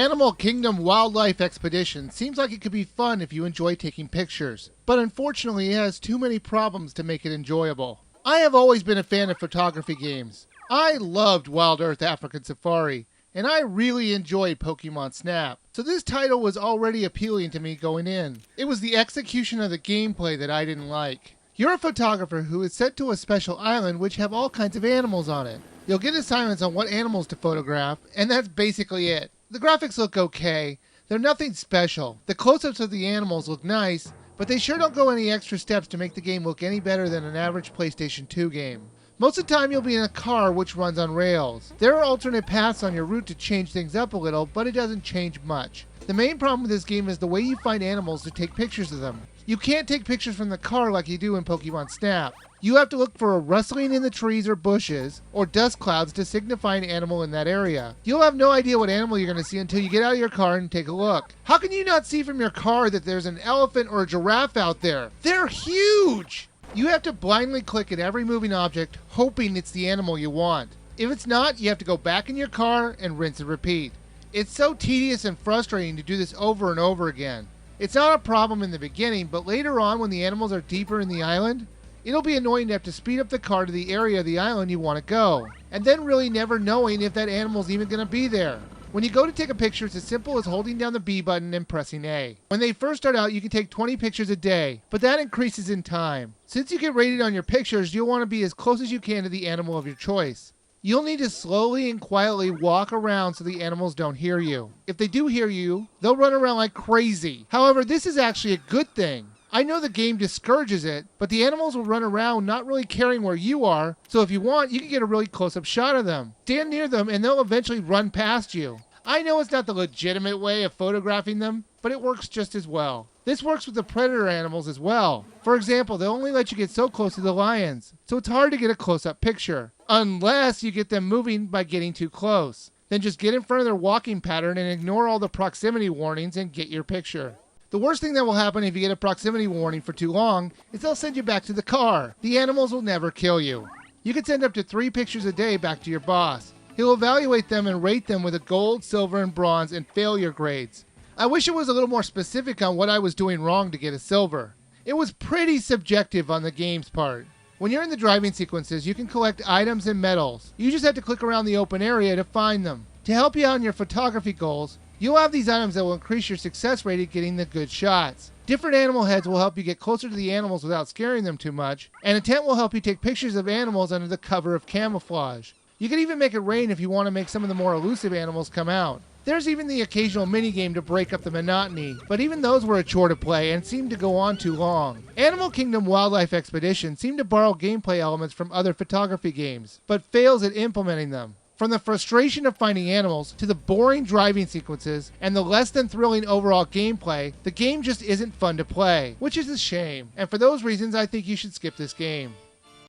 Animal Kingdom Wildlife Expedition seems like it could be fun if you enjoy taking pictures, but unfortunately it has too many problems to make it enjoyable. I have always been a fan of photography games. I loved Wild Earth African Safari, and I really enjoyed Pokemon Snap, so this title was already appealing to me going in. It was the execution of the gameplay that I didn't like. You're a photographer who is sent to a special island which have all kinds of animals on it. You'll get assignments on what animals to photograph, and that's basically it. The graphics look okay. They're nothing special. The close-ups of the animals look nice, but they sure don't go any extra steps to make the game look any better than an average PlayStation 2 game. Most of the time you'll be in a car which runs on rails. There are alternate paths on your route to change things up a little, but it doesn't change much. The main problem with this game is the way you find animals to take pictures of them. You can't take pictures from the car like you do in Pokemon Snap. You have to look for a rustling in the trees or bushes, or dust clouds to signify an animal in that area. You'll have no idea what animal you're going to see until you get out of your car and take a look. How can you not see from your car that there's an elephant or a giraffe out there? They're huge! You have to blindly click at every moving object, hoping it's the animal you want. If it's not, you have to go back in your car and rinse and repeat. It's so tedious and frustrating to do this over and over again. It's not a problem in the beginning, but later on when the animals are deeper in the island, it'll be annoying to have to speed up the car to the area of the island you want to go, and then really never knowing if that animal's even going to be there. When you go to take a picture, it's as simple as holding down the B button and pressing A. When they first start out, you can take 20 pictures a day, but that increases in time. Since you get rated on your pictures, you'll want to be as close as you can to the animal of your choice. You'll need to slowly and quietly walk around so the animals don't hear you. If they do hear you, they'll run around like crazy. However, this is actually a good thing. I know the game discourages it, but the animals will run around not really caring where you are, so if you want, you can get a really close-up shot of them. Stand near them and they'll eventually run past you. I know it's not the legitimate way of photographing them, but it works just as well. This works with the predator animals as well. For example, they'll only let you get so close to the lions, so it's hard to get a close-up picture, unless you get them moving by getting too close. Then just get in front of their walking pattern and ignore all the proximity warnings and get your picture. The worst thing that will happen if you get a proximity warning for too long is they'll send you back to the car. The animals will never kill you. You can send up to 3 pictures a day back to your boss. He'll evaluate them and rate them with a gold, silver, and bronze and failure grades. I wish it was a little more specific on what I was doing wrong to get a silver. It was pretty subjective on the game's part. When you're in the driving sequences, you can collect items and medals. You just have to click around the open area to find them. To help you out in your photography goals, you'll have these items that will increase your success rate at getting the good shots. Different animal heads will help you get closer to the animals without scaring them too much, and a tent will help you take pictures of animals under the cover of camouflage. You can even make it rain if you want to make some of the more elusive animals come out. There's even the occasional minigame to break up the monotony, but even those were a chore to play and seemed to go on too long. Animal Kingdom Wildlife Expedition seemed to borrow gameplay elements from other photography games, but fails at implementing them. From the frustration of finding animals, to the boring driving sequences, and the less than thrilling overall gameplay, the game just isn't fun to play, which is a shame, and for those reasons I think you should skip this game.